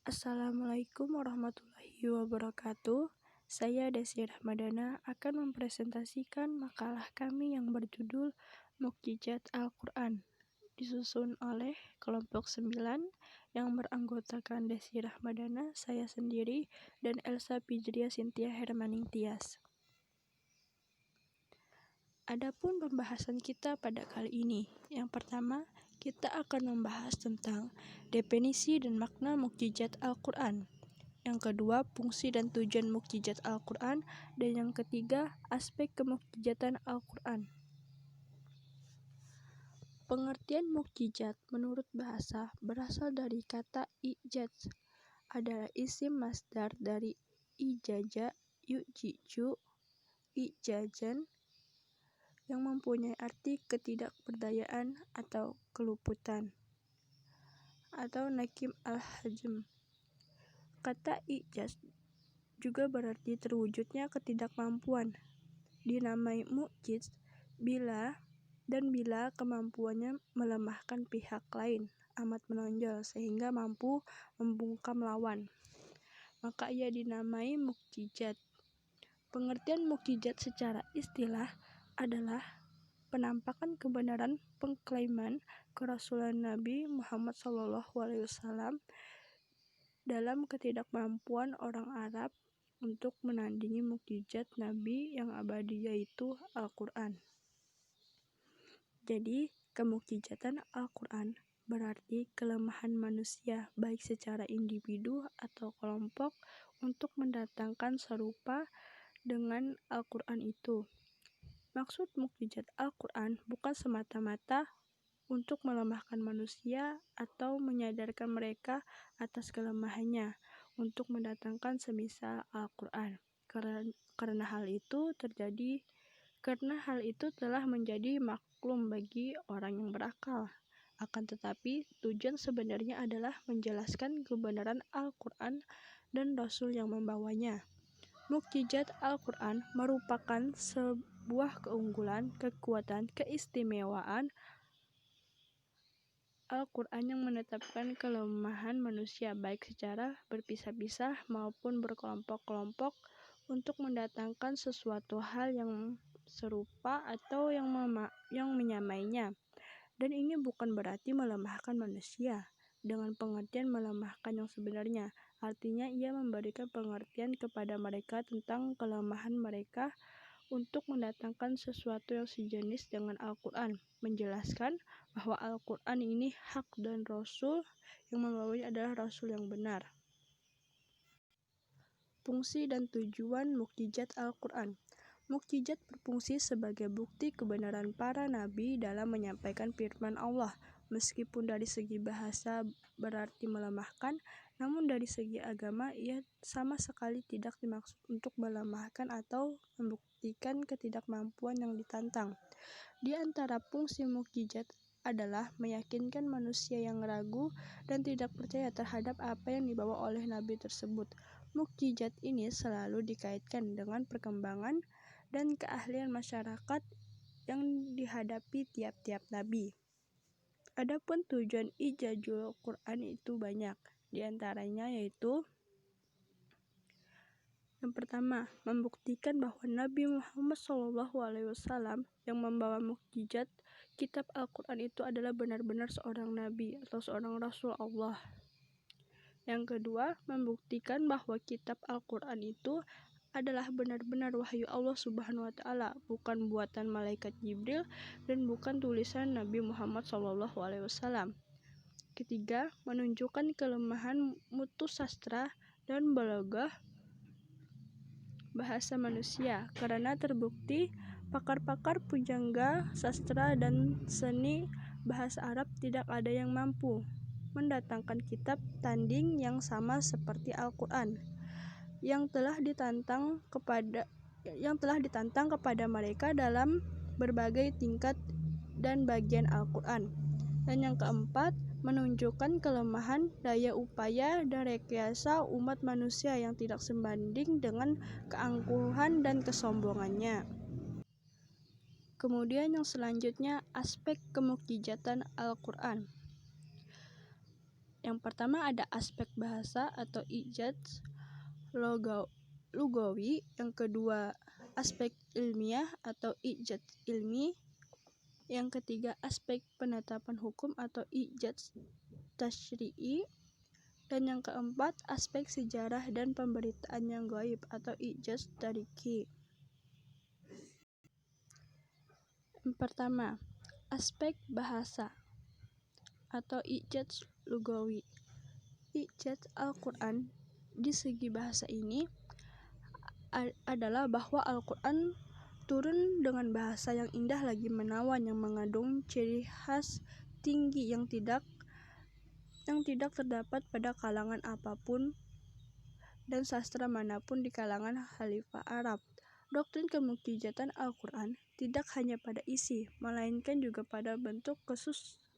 Assalamualaikum warahmatullahi wabarakatuh. Saya Desi Rahmadana akan mempresentasikan makalah kami yang berjudul Mukjizat Al-Quran, disusun oleh kelompok 9 yang beranggotakan Desi Rahmadana, saya sendiri, dan Elsa Fijria Cynthia Hermaning Tias. Adapun pembahasan kita pada kali ini, yang pertama, kita akan membahas tentang definisi dan makna mukjizat Al-Quran. Yang kedua, fungsi dan tujuan mukjizat Al-Quran. Dan yang ketiga, aspek kemukjizatan Al-Quran. Pengertian mukjizat menurut bahasa berasal dari kata i'jaz, adalah isim masdar dari ijaza yu'jiju i'jazan, yang mempunyai arti ketidakberdayaan atau keluputan, atau nakim al-hajm. Kata i'jaz juga berarti terwujudnya ketidakmampuan. Dinamai mu'jiz bila kemampuannya melemahkan pihak lain amat menonjol sehingga mampu membungkam lawan, maka ia dinamai mukjizat. Pengertian mukjizat secara istilah adalah penampakan kebenaran pengklaiman kerasulan Nabi Muhammad SAW dalam ketidakmampuan orang Arab untuk menandingi mukjizat Nabi yang abadi, yaitu Al-Quran. Jadi, kemukjizatan Al-Quran berarti kelemahan manusia baik secara individu atau kelompok untuk mendatangkan serupa dengan Al-Quran itu. Maksud mukjizat Al-Quran bukan semata-mata untuk melemahkan manusia atau menyadarkan mereka atas kelemahannya untuk mendatangkan semisal Al-Quran. Karena hal itu telah menjadi maklum bagi orang yang berakal. Akan tetapi, tujuan sebenarnya adalah menjelaskan kebenaran Al-Quran dan Rasul yang membawanya. Mukjizat Al-Quran merupakan sebuah keunggulan, kekuatan, keistimewaan Al-Quran yang menetapkan kelemahan manusia baik secara berpisah-pisah maupun berkelompok-kelompok untuk mendatangkan sesuatu hal yang serupa atau yang menyamainya. Dan ini bukan berarti melemahkan manusia dengan pengertian melemahkan yang sebenarnya. Artinya ia memberikan pengertian kepada mereka tentang kelemahan mereka untuk mendatangkan sesuatu yang sejenis dengan Al-Quran, menjelaskan bahwa Al-Quran ini hak dan Rasul yang membawanya adalah Rasul yang benar. Fungsi dan tujuan mukjizat Al-Quran. Mukjizat berfungsi sebagai bukti kebenaran para nabi dalam menyampaikan firman Allah. Meskipun dari segi bahasa berarti melemahkan, namun dari segi agama ia sama sekali tidak dimaksud untuk melemahkan atau membuktikan ketidakmampuan yang ditantang. Di antara fungsi mukjizat adalah meyakinkan manusia yang ragu dan tidak percaya terhadap apa yang dibawa oleh nabi tersebut. Mukjizat ini selalu dikaitkan dengan perkembangan dan keahlian masyarakat yang dihadapi tiap-tiap nabi. Adapun tujuan ijazul Quran itu banyak, di antaranya yaitu yang pertama, membuktikan bahwa Nabi Muhammad SAW yang membawa mukjizat kitab Al-Quran itu adalah benar-benar seorang nabi atau seorang rasul Allah. Yang kedua, membuktikan bahwa kitab Al-Quran itu adalah benar-benar wahyu Allah Subhanahu wa Ta'ala, bukan buatan malaikat Jibril dan bukan tulisan Nabi Muhammad SAW. Ketiga, menunjukkan kelemahan mutu sastra dan balaghah bahasa manusia, karena terbukti pakar-pakar pujangga sastra dan seni bahasa Arab tidak ada yang mampu mendatangkan kitab tanding yang sama seperti Al-Quran yang telah ditantang kepada mereka dalam berbagai tingkat dan bagian Al-Quran. Dan yang keempat, menunjukkan kelemahan daya upaya dan rekayasa umat manusia yang tidak sebanding dengan keangkuhan dan kesombongannya. Kemudian yang selanjutnya, aspek kemukjizatan Al-Quran. Yang pertama ada aspek bahasa atau ijaz lugawi, yang kedua aspek ilmiah atau ijaz ilmi, yang ketiga aspek penetapan hukum atau ijaz tasyri'i, dan yang keempat aspek sejarah dan pemberitaan yang gaib atau ijaz tariki. Yang pertama, aspek bahasa atau ijaz lugawi. Ijaz Al-Quran di segi bahasa ini adalah bahwa Al-Quran turun dengan bahasa yang indah lagi menawan, yang mengandung ciri khas tinggi yang tidak terdapat pada kalangan apapun dan sastra manapun di kalangan Khalifah Arab. Doktrin kemukjizatan Al-Quran tidak hanya pada isi, melainkan juga pada bentuk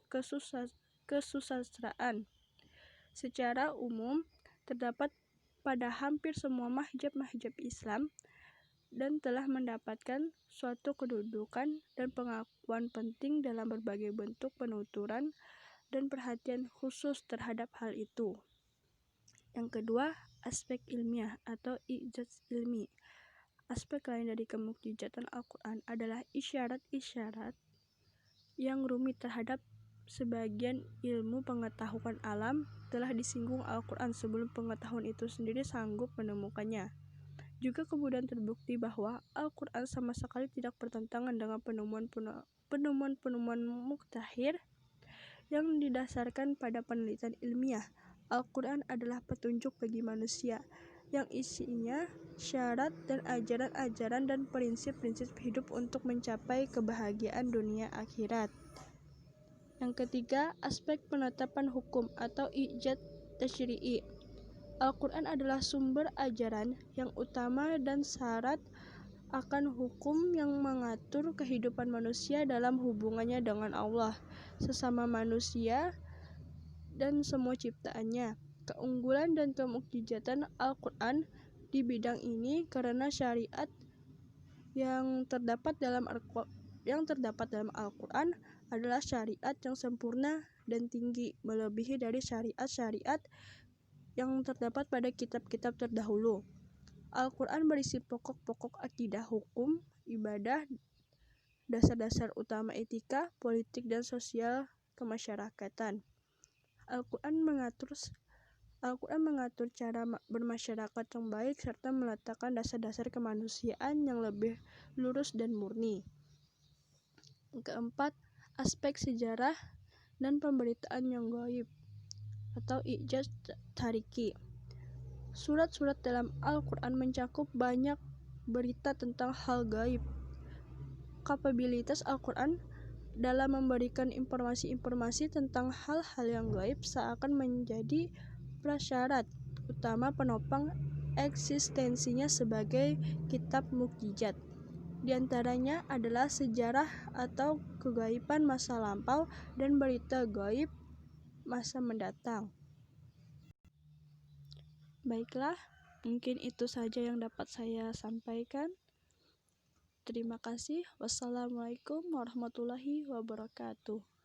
kesusastraan. Secara umum, terdapat pada hampir semua mahjab Islam dan telah mendapatkan suatu kedudukan dan pengakuan penting dalam berbagai bentuk penuturan dan perhatian khusus terhadap hal itu. Yang kedua, aspek ilmiah atau ijaz ilmi. Aspek lain dari kemukjizatan Al-Quran adalah isyarat-isyarat yang rumit terhadap sebagian ilmu pengetahuan alam telah disinggung Al-Quran sebelum pengetahuan itu sendiri sanggup menemukannya. Juga kemudian terbukti bahwa Al-Quran sama sekali tidak bertentangan dengan penemuan-penemuan muktakhir yang didasarkan pada penelitian ilmiah. Al-Quran adalah petunjuk bagi manusia yang isinya syarat dan ajaran-ajaran dan prinsip-prinsip hidup untuk mencapai kebahagiaan dunia akhirat. Yang ketiga, aspek penetapan hukum atau ijaz tasyri'i. Al-Quran adalah sumber ajaran yang utama dan syarat akan hukum yang mengatur kehidupan manusia dalam hubungannya dengan Allah, sesama manusia, dan semua ciptaannya. Keunggulan dan kemukjizatan Al-Quran di bidang ini karena syariat yang terdapat dalam Al-Quran adalah syariat yang sempurna dan tinggi, melebihi dari syariat-syariat yang terdapat pada kitab-kitab terdahulu. Al-Quran berisi pokok-pokok akidah, hukum, ibadah, dasar-dasar utama etika, politik, dan sosial kemasyarakatan. Al-Quran mengatur cara bermasyarakat yang baik serta meletakkan dasar-dasar kemanusiaan yang lebih lurus dan murni. Keempat, aspek sejarah dan pemberitaan yang gaib atau ijaz tariki. Surat-surat dalam Al-Quran mencakup banyak berita tentang hal gaib. Kapabilitas Al-Quran dalam memberikan informasi-informasi tentang hal-hal yang gaib seakan menjadi prasyarat utama penopang eksistensinya sebagai kitab mukjizat. Di antaranya adalah sejarah atau kegaiban masa lampau dan berita gaib masa mendatang. Baiklah, mungkin itu saja yang dapat saya sampaikan. Terima kasih. Wassalamualaikum warahmatullahi wabarakatuh.